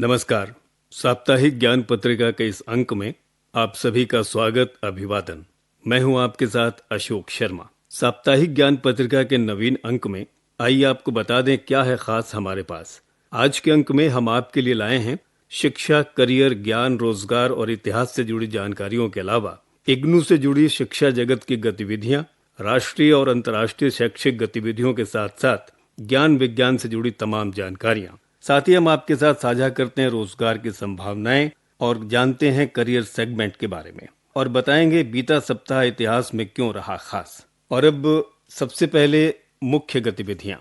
नमस्कार। साप्ताहिक ज्ञान पत्रिका के इस अंक में आप सभी का स्वागत, अभिवादन। मैं हूं आपके साथ अशोक शर्मा। साप्ताहिक ज्ञान पत्रिका के नवीन अंक में आइए आपको बता दें क्या है खास हमारे पास। आज के अंक में हम आपके लिए लाए हैं शिक्षा, करियर, ज्ञान, रोजगार और इतिहास से जुड़ी जानकारियों के अलावा इग्नू से जुड़ी शिक्षा जगत की गतिविधियां, राष्ट्रीय और अंतर्राष्ट्रीय शैक्षिक गतिविधियों के साथ साथ ज्ञान विज्ञान से जुड़ी तमाम जानकारियां। साथ ही हम आपके साथ साझा करते हैं रोजगार की संभावनाएं और जानते हैं करियर सेगमेंट के बारे में और बताएंगे बीता सप्ताह इतिहास में क्यों रहा खास। और अब सबसे पहले मुख्य गतिविधियां।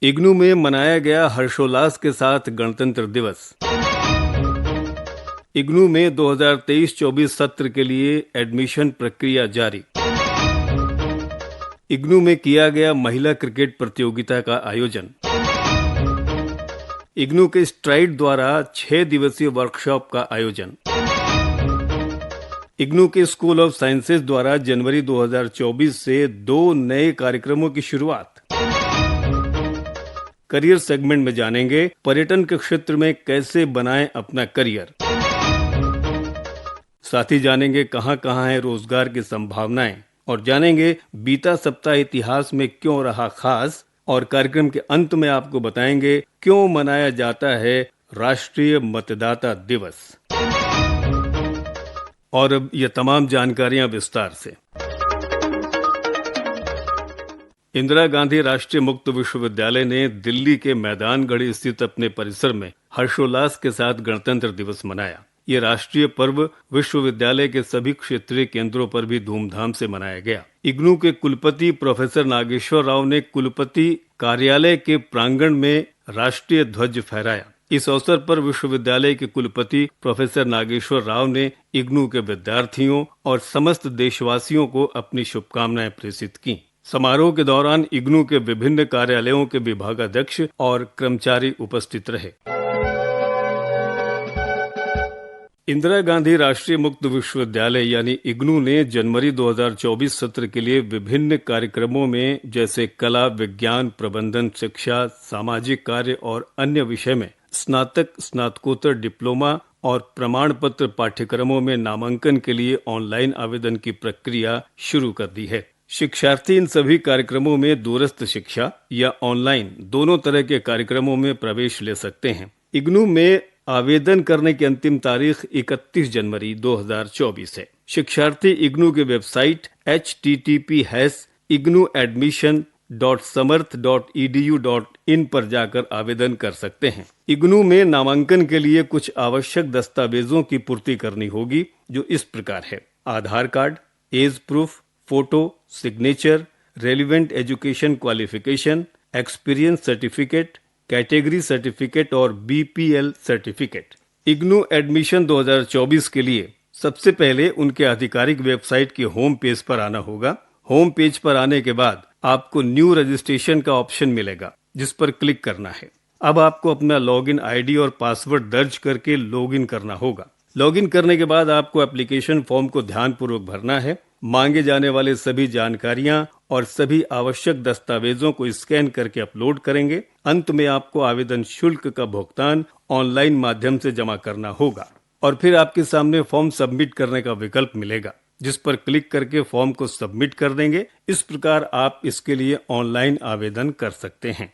इग्नू में मनाया गया हर्षोल्लास के साथ गणतंत्र दिवस। इग्नू में 2023-24 सत्र के लिए एडमिशन प्रक्रिया जारी। इग्नू में किया गया महिला क्रिकेट प्रतियोगिता का आयोजन। इग्नू के स्ट्राइड द्वारा 6 दिवसीय वर्कशॉप का आयोजन। इग्नू के स्कूल ऑफ साइंसेज द्वारा जनवरी 2024 से 2 नए कार्यक्रमों की शुरुआत। करियर सेगमेंट में जानेंगे पर्यटन के क्षेत्र में कैसे बनाएं अपना करियर। साथ ही जानेंगे कहां-कहां है रोजगार की संभावनाएं और जानेंगे बीता सप्ताह इतिहास में क्यों रहा खास। और कार्यक्रम के अंत में आपको बताएंगे क्यों मनाया जाता है राष्ट्रीय मतदाता दिवस। और अब ये तमाम जानकारियां विस्तार से। इंदिरा गांधी राष्ट्रीय मुक्त विश्वविद्यालय ने दिल्ली के मैदानगढ़ स्थित अपने परिसर में हर्षोल्लास के साथ गणतंत्र दिवस मनाया। ये राष्ट्रीय पर्व विश्वविद्यालय के सभी क्षेत्रीय केंद्रों पर भी धूमधाम से मनाया गया। इग्नू के कुलपति प्रोफेसर नागेश्वर राव ने कुलपति कार्यालय के प्रांगण में राष्ट्रीय ध्वज फहराया। इस अवसर पर विश्वविद्यालय के कुलपति प्रोफेसर नागेश्वर राव ने इग्नू के विद्यार्थियों और समस्त देशवासियों को अपनी शुभकामनाएं प्रेषित की। समारोह के दौरान इग्नू के विभिन्न कार्यालयों के विभागाध्यक्ष और कर्मचारी उपस्थित रहे। इंदिरा गांधी राष्ट्रीय मुक्त विश्वविद्यालय यानी इग्नू ने जनवरी 2024 सत्र के लिए विभिन्न कार्यक्रमों में जैसे कला, विज्ञान, प्रबंधन, शिक्षा, सामाजिक कार्य और अन्य विषय में स्नातक, स्नातकोत्तर, डिप्लोमा और प्रमाण पत्र पाठ्यक्रमों में नामांकन के लिए ऑनलाइन आवेदन की प्रक्रिया शुरू कर दी है। शिक्षार्थी इन सभी कार्यक्रमों में दूरस्थ शिक्षा या ऑनलाइन दोनों तरह के कार्यक्रमों में प्रवेश ले सकते हैं। इग्नू में आवेदन करने की अंतिम तारीख 31 जनवरी 2024 है। शिक्षार्थी इग्नू की वेबसाइट https://ignuadmission.samarth.edu.in पर जाकर आवेदन कर सकते हैं। इग्नू में नामांकन के लिए कुछ आवश्यक दस्तावेजों की पूर्ति करनी होगी, जो इस प्रकार है: Aadhaar card, age proof, photo, signature, relevant education qualification, experience certificate, category certificate और बीपीएल सर्टिफिकेट। इग्नू एडमिशन 2024 के लिए सबसे पहले उनके आधिकारिक वेबसाइट के होम पेज पर आना होगा। होम पेज पर आने के बाद आपको न्यू रजिस्ट्रेशन का ऑप्शन मिलेगा, जिस पर क्लिक करना है। अब आपको अपना लॉगिन आईडी और पासवर्ड दर्ज करके लॉगिन करना होगा। लॉगिन करने के बाद आपको एप्लीकेशन फॉर्म को ध्यानपूर्वक भरना है। मांगे जाने वाले सभी जानकारियां और सभी आवश्यक दस्तावेजों को स्कैन करके अपलोड करेंगे। अंत में आपको आवेदन शुल्क का भुगतान ऑनलाइन माध्यम से जमा करना होगा और फिर आपके सामने फॉर्म सबमिट करने का विकल्प मिलेगा, जिस पर क्लिक करके फॉर्म को सबमिट कर देंगे। इस प्रकार आप इसके लिए ऑनलाइन आवेदन कर सकते हैं।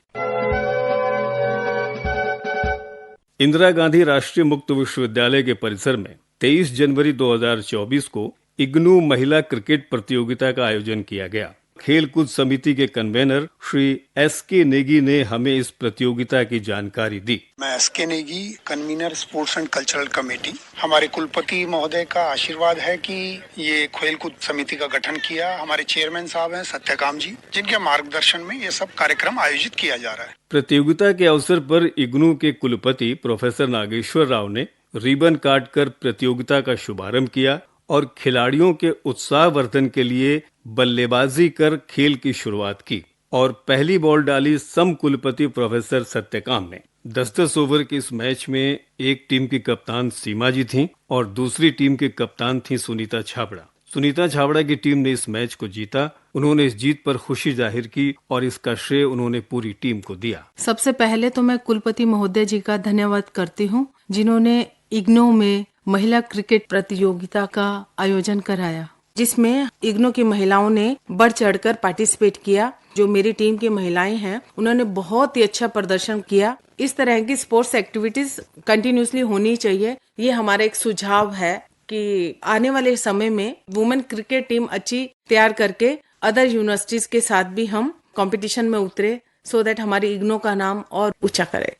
इंदिरा गांधी राष्ट्रीय मुक्त विश्वविद्यालय के परिसर में 23 जनवरी 2024 को इग्नू महिला क्रिकेट प्रतियोगिता का आयोजन किया गया। खेलकूद समिति के कन्वेनर श्री एस.के. नेगी ने हमें इस प्रतियोगिता की जानकारी दी। मैं SK. Negi, convener sports and cultural committee. हमारे कुलपति महोदय का आशीर्वाद है कि ये खेलकूद समिति का गठन किया। हमारे चेयरमैन साहब हैं सत्यकाम जी, जिनके मार्गदर्शन में ये सब कार्यक्रम आयोजित किया जा रहा है। प्रतियोगिता के अवसर पर इग्नू के कुलपति प्रोफेसर नागेश्वर राव ने रिबन काटकर प्रतियोगिता का शुभारंभ किया और खिलाड़ियों के उत्साहवर्धन के लिए बल्लेबाजी कर खेल की शुरुआत की और पहली बॉल डाली सम कुलपति प्रोफेसर सत्यकाम ने। 10-10 ओवर के इस मैच में एक टीम की कप्तान सीमा जी थीं और दूसरी टीम के कप्तान थी सुनीता छाबड़ा। सुनीता छाबड़ा की टीम ने इस मैच को जीता। उन्होंने इस जीत पर खुशी जाहिर की और इसका श्रेय उन्होंने पूरी टीम को दिया। सबसे पहले तो मैं कुलपति महोदय जी का धन्यवाद करती हूँ, जिन्होंने इग्नू में महिला क्रिकेट प्रतियोगिता का आयोजन कराया, जिसमें इग्नू की महिलाओं ने बढ़ चढ़कर पार्टिसिपेट किया। जो मेरी टीम की महिलाएं हैं, उन्होंने बहुत ही अच्छा प्रदर्शन किया। इस तरह की स्पोर्ट्स एक्टिविटीज कंटिन्यूसली होनी चाहिए। ये हमारा एक सुझाव है कि आने वाले समय में वुमेन क्रिकेट टीम अच्छी तैयार करके अदर यूनिवर्सिटीज के साथ भी हम कंपटीशन में उतरे, सो दैट हमारी इग्नू का नाम और ऊंचा करे।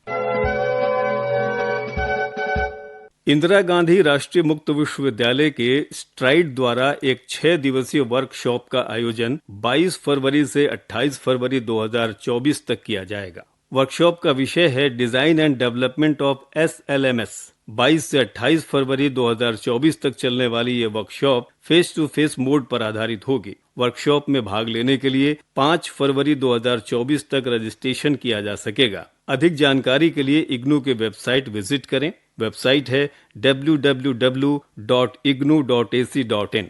इंदिरा गांधी राष्ट्रीय मुक्त विश्वविद्यालय के स्ट्राइड द्वारा एक 6 दिवसीय वर्कशॉप का आयोजन 22 फरवरी से 28 फरवरी 2024 तक किया जाएगा। वर्कशॉप का विषय है design and development of SLMS। 22 से 28 फरवरी 2024 तक चलने वाली ये workshop face to face mode पर आधारित होगी। वर्कशॉप में भाग लेने के लिए 5 फरवरी 2024 तक रजिस्ट्रेशन किया जा सकेगा। अधिक जानकारी के लिए इग्नू के वेबसाइट विजिट करें। वेबसाइट है www.ignu.ac.in।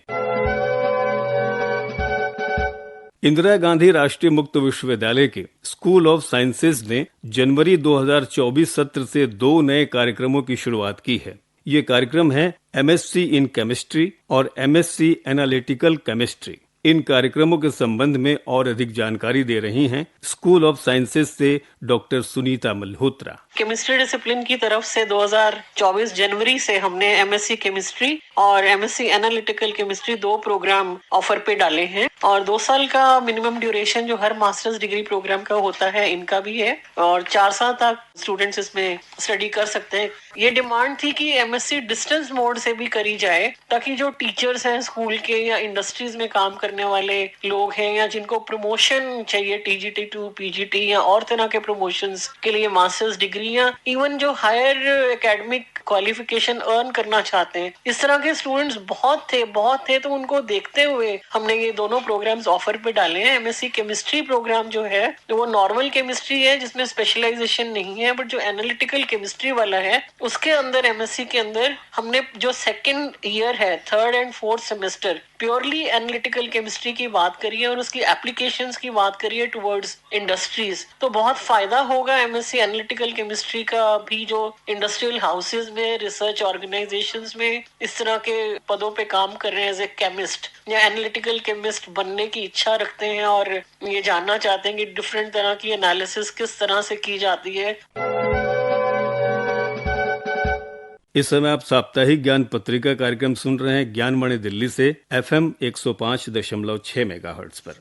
इंदिरा गांधी राष्ट्रीय मुक्त विश्वविद्यालय के स्कूल ऑफ साइंसेज ने जनवरी 2024 सत्र से 2 नए कार्यक्रमों की शुरुआत की है। ये कार्यक्रम है MSc इन केमिस्ट्री और MSc एनालिटिकल केमिस्ट्री। इन कार्यक्रमों के संबंध में और अधिक जानकारी दे रही हैं स्कूल ऑफ साइंसेज से doctor Sunita Malhotra. Chemistry discipline की तरफ से 2024 जनवरी से हमने MSc केमिस्ट्री और MSc analytical chemistry 2 programme offer पे डाले हैं और 2 साल का मिनिमम ड्यूरेशन जो हर मास्टर्स डिग्री प्रोग्राम का होता है, इनका भी है और 4 साल तक स्टूडेंट्स इसमें स्टडी कर सकते हैं। ये डिमांड थी कि MSc डिस्टेंस मोड से भी करी जाए, ताकि जो टीचर्स हैं स्कूल के या इंडस्ट्रीज में काम करने वाले लोग हैं या जिनको प्रमोशन चाहिए TGT to PGT या और तरह के प्रमोशंस के लिए मास्टर्स डिग्री या इवन जो हायर एकेडमिक क्वालिफिकेशन अर्न करना चाहते हैं, इस तरह के स्टूडेंट्स बहुत थे। तो उनको देखते हुए हमने ये दोनों प्रोग्राम्स ऑफर पे डाले हैं। MSc केमिस्ट्री प्रोग्राम जो है वो नॉर्मल केमिस्ट्री है जिसमें स्पेशलाइजेशन नहीं है, बट जो एनालिटिकल केमिस्ट्री वाला है उसके अंदर MSc के अंदर हमने जो 2nd ईयर है, 3rd and 4th semester purely analytical chemistry की बात करिए और उसकी एप्लीकेशंस की बात करिए टुवर्ड्स इंडस्ट्रीज, तो बहुत फायदा होगा MSc एनालिटिकल केमिस्ट्री का भी जो इंडस्ट्रियल हाउसेज में, रिसर्च ऑर्गेनाइजेशंस में इस तरह के पदों पे काम कर रहे हैं एज ए केमिस्ट या एनालिटिकल केमिस्ट बनने की इच्छा रखते हैं और ये जानना चाहते हैं कि डिफरेंट तरह की एनालिसिस किस तरह से की जाती है। इस समय आप साप्ताहिक ज्ञान पत्रिका कार्यक्रम सुन रहे हैं ज्ञानमणि दिल्ली से FM 105.6 मेगाहर्ट्ज पर।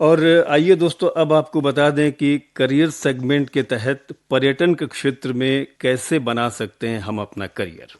और आइए दोस्तों, अब आपको बता दें कि करियर सेगमेंट के तहत पर्यटन के क्षेत्र में कैसे बना सकते हैं हम अपना करियर।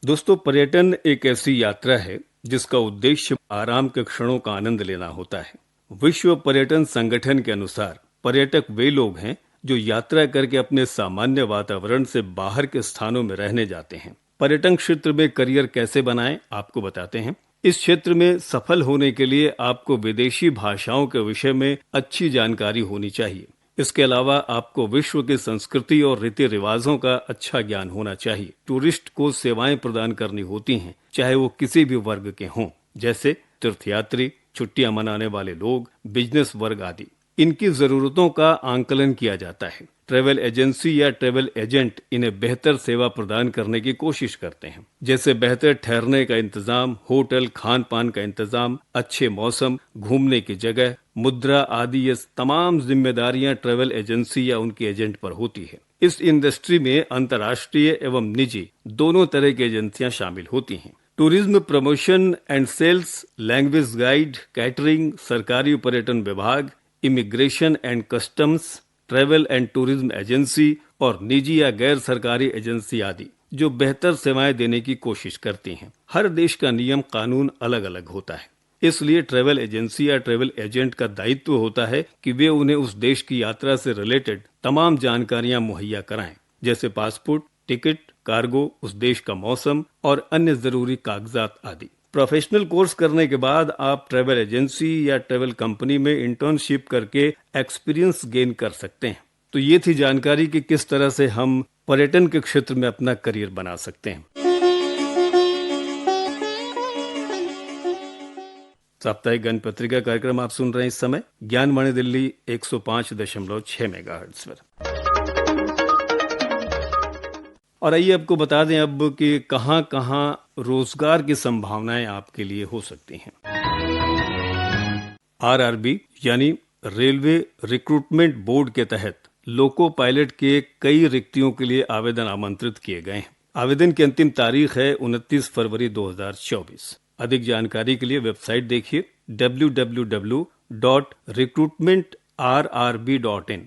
दोस्तों, पर्यटन एक ऐसी यात्रा है जिसका उद्देश्य आराम के क्षणों का आनंद लेना होता है। विश्व पर्यटन संगठन के अनुसार पर्यटक वे लोग हैं जो यात्रा करके अपने सामान्य वातावरण से बाहर के स्थानों में रहने जाते हैं। पर्यटन क्षेत्र में करियर कैसे बनाएं, आपको बताते हैं। इस क्षेत्र में सफल होने के लिए आपको विदेशी भाषाओं के विषय में अच्छी जानकारी होनी चाहिए। इसके अलावा आपको विश्व की संस्कृति और रीति रिवाजों का अच्छा ज्ञान होना चाहिए। टूरिस्ट को सेवाएं प्रदान करनी होती हैं, चाहे वो किसी भी वर्ग के हों, जैसे तीर्थयात्री, छुट्टियां मनाने वाले लोग, बिजनेस वर्ग आदि। इनकी जरूरतों का आंकलन किया जाता है। ट्रैवल एजेंसी या ट्रैवल एजेंट इन्हें बेहतर सेवा प्रदान करने की कोशिश करते हैं, जैसे बेहतर ठहरने का इंतजाम, होटल, खान पान का इंतजाम, अच्छे मौसम, घूमने की जगह, मुद्रा आदि। ये तमाम जिम्मेदारियां ट्रैवल एजेंसी या उनके एजेंट पर होती है। इस इंडस्ट्री में अंतर्राष्ट्रीय एवं निजी दोनों तरह की एजेंसियां शामिल होती हैं। Tourism promotion and sales, language guide, catering, सरकारी पर्यटन विभाग, immigration and customs, travel and tourism agency और निजी या गैर सरकारी एजेंसी आदि जो बेहतर सेवाएं देने की कोशिश करती हैं। हर देश का नियम कानून अलग अलग होता है, इसलिए ट्रैवल एजेंसी या ट्रैवल एजेंट का दायित्व होता है कि वे उन्हें उस देश की यात्रा से रिलेटेड तमाम जानकारियां मुहैया कराएं, जैसे पासपोर्ट, टिकट, कार्गो, उस देश का मौसम और अन्य जरूरी कागजात आदि। प्रोफेशनल कोर्स करने के बाद आप ट्रैवल एजेंसी या ट्रैवल कंपनी में इंटर्नशिप करके एक्सपीरियंस गेन कर सकते हैं। तो ये थी जानकारी कि किस तरह से हम पर्यटन के क्षेत्र में अपना करियर बना सकते हैं। साप्ताहिक ज्ञान पत्रिका कार्यक्रम आप सुन रहे हैं इस समय ज्ञानवाणी दिल्ली 105.6 मेगाहर्ट्ज पर। और आइए आपको बता दें अब कि कहां कहां रोजगार की संभावनाएं आपके लिए हो सकती हैं। आरआरबी यानी रेलवे रिक्रूटमेंट बोर्ड के तहत लोको पायलट के कई रिक्तियों के लिए आवेदन आमंत्रित किए गए हैं। आवेदन की अंतिम तारीख है 29 फरवरी 2024। अधिक जानकारी के लिए वेबसाइट देखिए www.recruitmentrrb.in।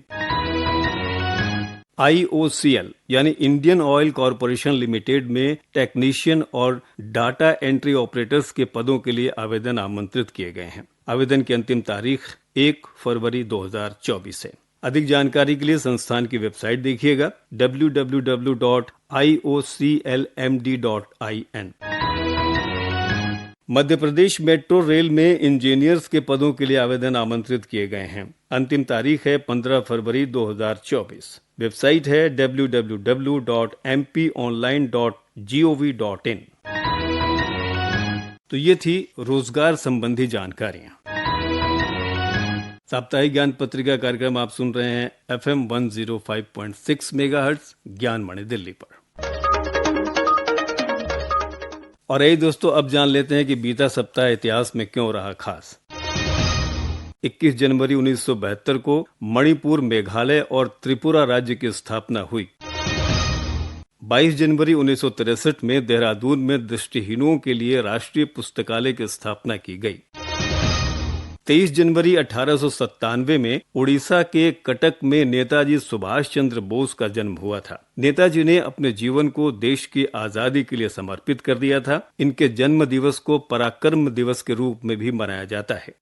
IOCL यानी इंडियन ऑयल कॉरपोरेशन लिमिटेड में टेक्नीशियन और डाटा एंट्री ऑपरेटर्स के पदों के लिए आवेदन आमंत्रित किए गए हैं। आवेदन की अंतिम तारीख 1 फरवरी 2024 है। अधिक जानकारी के लिए संस्थान की वेबसाइट देखिएगा www.ioclmd.in। Madhya Pradesh metro rail में इंजीनियर्स के पदों के लिए आवेदन आमंत्रित किए गए हैं। अंतिम तारीख है 15 फरवरी 2024। वेबसाइट है www.mponline.gov.in। तो ये थी रोजगार संबंधी जानकारियां। साप्ताहिक ज्ञान पत्रिका कार्यक्रम आप सुन रहे हैं FM 105.6 मेगाहर्ट्ज ज्ञानवाणी दिल्ली पर। और यही दोस्तों, अब जान लेते हैं कि बीता सप्ताह इतिहास में क्यों रहा खास। 21 जनवरी 1972 को मणिपुर, मेघालय और त्रिपुरा राज्य की स्थापना हुई। 22 जनवरी 1963 में देहरादून में दृष्टिहीनों के लिए राष्ट्रीय पुस्तकालय की स्थापना की गई। 23 जनवरी 1897 में उड़ीसा के कटक में नेताजी सुभाष चंद्र बोस का जन्म हुआ था। नेताजी ने अपने जीवन को देश की आजादी के लिए समर्पित कर दिया था। इनके जन्म दिवस को पराक्रम दिवस के रूप में भी मनाया जाता है।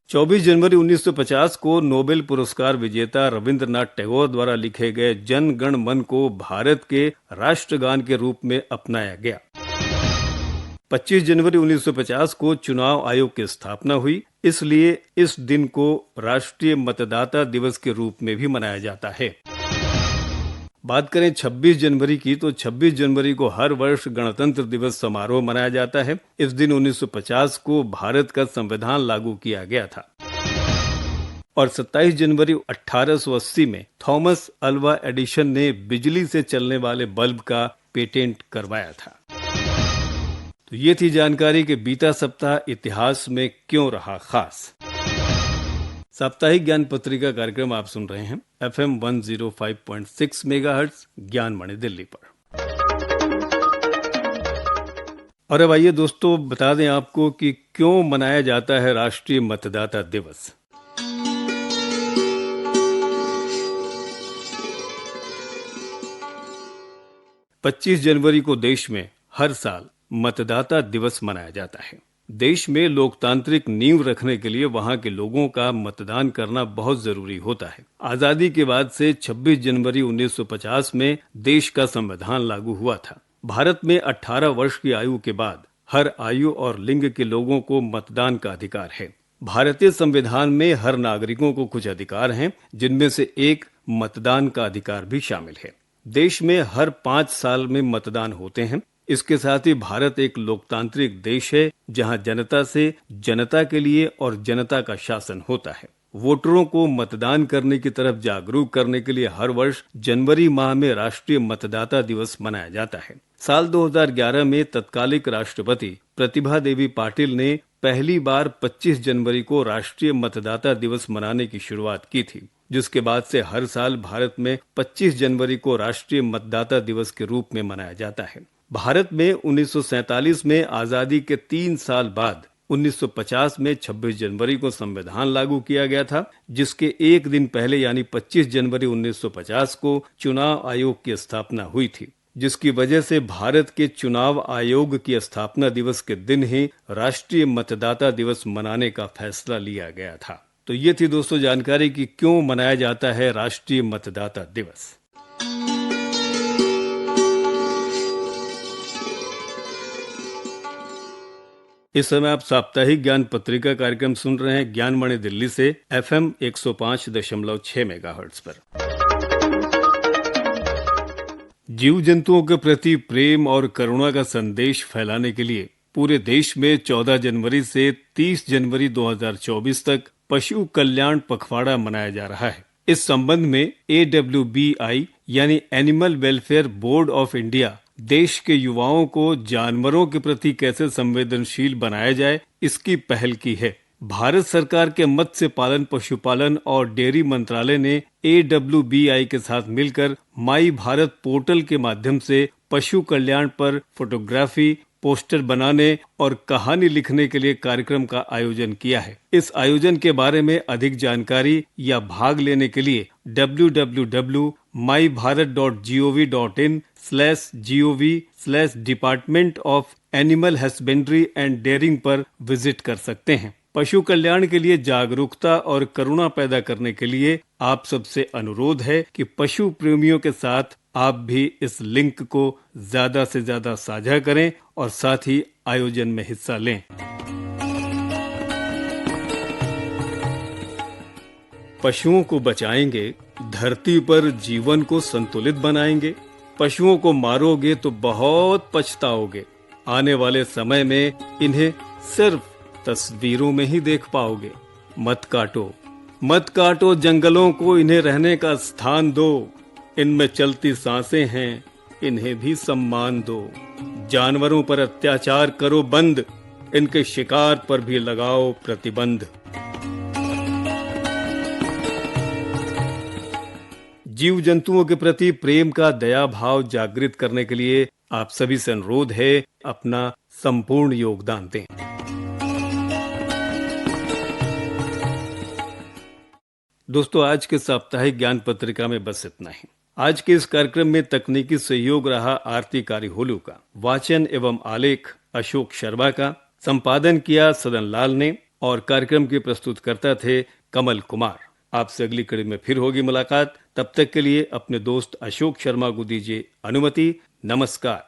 24 जनवरी 1950 को नोबेल पुरस्कार विजेता रविंद्रनाथ टैगोर द्वारा लिखे गए जन गण मन को भारत के राष्ट्रगान के रूप में अपनाया गया। 25 जनवरी 1950 को चुनाव आयोग की स्थापना हुई, इसलिए इस दिन को राष्ट्रीय मतदाता दिवस के रूप में भी मनाया जाता है। बात करें 26 जनवरी की, तो 26 जनवरी को हर वर्ष गणतंत्र दिवस समारोह मनाया जाता है। इस दिन 1950 को भारत का संविधान लागू किया गया था। और 27 जनवरी 1880 में थॉमस अल्वा एडिसन ने बिजली से चलने वाले बल्ब का पेटेंट करवाया था। तो ये थी जानकारी कि बीता सप्ताह इतिहास में क्यों रहा खास। साप्ताहिक ज्ञान पत्रिका कार्यक्रम आप सुन रहे हैं FM 105.6 मेगाहर्ट्ज ज्ञानवाणी दिल्ली पर। और अब आइए दोस्तों, बता दें आपको कि क्यों मनाया जाता है राष्ट्रीय मतदाता दिवस। पच्चीस जनवरी को देश में हर साल मतदाता दिवस मनाया जाता है। देश में लोकतांत्रिक नींव रखने के लिए वहां के लोगों का मतदान करना बहुत जरूरी होता है। आजादी के बाद से 26 जनवरी 1950 में देश का संविधान लागू हुआ था। भारत में 18 वर्ष की आयु के बाद हर आयु और लिंग के लोगों को मतदान का अधिकार है। भारतीय संविधान में हर नागरिकों को कुछ अधिकार हैं, जिनमें से एक मतदान का अधिकार भी शामिल है। देश में हर 5 साल में मतदान होते हैं। इसके साथ ही भारत एक लोकतांत्रिक देश है, जहां जनता से जनता के लिए और जनता का शासन होता है। वोटरों को मतदान करने की तरफ जागरूक करने के लिए हर वर्ष जनवरी माह में राष्ट्रीय मतदाता दिवस मनाया जाता है। साल 2011 में तत्कालिक राष्ट्रपति प्रतिभा देवी पाटिल ने पहली बार 25 जनवरी को राष्ट्रीय मतदाता दिवस मनाने की शुरुआत की थी, जिसके बाद से हर साल भारत में 25 जनवरी को राष्ट्रीय मतदाता दिवस के रूप में मनाया जाता है। भारत में 1947 में आजादी के 3 साल बाद 1950 में 26 जनवरी को संविधान लागू किया गया था, जिसके एक दिन पहले यानी 25 जनवरी 1950 को चुनाव आयोग की स्थापना हुई थी, जिसकी वजह से भारत के चुनाव आयोग की स्थापना दिवस के दिन ही राष्ट्रीय मतदाता दिवस मनाने का फैसला लिया गया था। तो ये थी दोस्तों जानकारी कि क्यों मनाया जाता है राष्ट्रीय मतदाता दिवस। इस समय आप साप्ताहिक ज्ञान पत्रिका कार्यक्रम सुन रहे हैं ज्ञानमणि दिल्ली से FM 105.6 मेगाहर्ट्ज पर। जीव जंतुओं के प्रति प्रेम और करुणा का संदेश फैलाने के लिए पूरे देश में 14 जनवरी से 30 जनवरी 2024 तक पशु कल्याण पखवाड़ा मनाया जा रहा है। इस संबंध में AWBI यानी animal welfare board of India देश के युवाओं को जानवरों के प्रति कैसे संवेदनशील बनाया जाए, इसकी पहल की है। भारत सरकार के मत्स्य पालन, पशुपालन और डेयरी मंत्रालय ने AWBI के साथ मिलकर माई भारत पोर्टल के माध्यम से पशु कल्याण पर फोटोग्राफी, पोस्टर बनाने और कहानी लिखने के लिए कार्यक्रम का आयोजन किया है। इस आयोजन के बारे में अधिक जानकारी या भाग लेने के लिए www.mybharat.gov.in/gov/Department of Animal Husbandry and Dairying पर विजिट कर सकते हैं। पशु कल्याण के लिए जागरूकता और करुणा पैदा करने के लिए आप सबसे अनुरोध है कि पशु प्रेमियों के साथ आप भी इस लिंक को ज्यादा से ज्यादा साझा करें और साथ ही आयोजन में हिस्सा लें। पशुओं को बचाएंगे, धरती पर जीवन को संतुलित बनाएंगे। पशुओं को मारोगे तो बहुत पछताओगे। आने वाले समय में इन्हें सिर्फ तस्वीरों में ही देख पाओगे। मत काटो, मत काटो जंगलों को, इन्हें रहने का स्थान दो। इनमें चलती सांसें हैं, इन्हें भी सम्मान दो। जानवरों पर अत्याचार करो बंद, इनके शिकार पर भी लगाओ प्रतिबंध। जीव जंतुओं के प्रति प्रेम का दया भाव जागृत करने के लिए आप सभी से अनुरोध है, अपना संपूर्ण योगदान दें। दोस्तों, आज के साप्ताहिक ज्ञान पत्रिका में बस इतना ही। आज के इस कार्यक्रम में तकनीकी सहयोग रहा आरती कारीहोलू का, वाचन एवं आलेख अशोक शर्मा का, संपादन किया सदन लाल ने और कार्यक्रम के प्रस्तुतकर्ता थे कमल कुमार। आपसे अगली कड़ी में फिर होगी मुलाकात। तब तक के लिए अपने दोस्त अशोक शर्मा को दीजिए अनुमति। नमस्कार।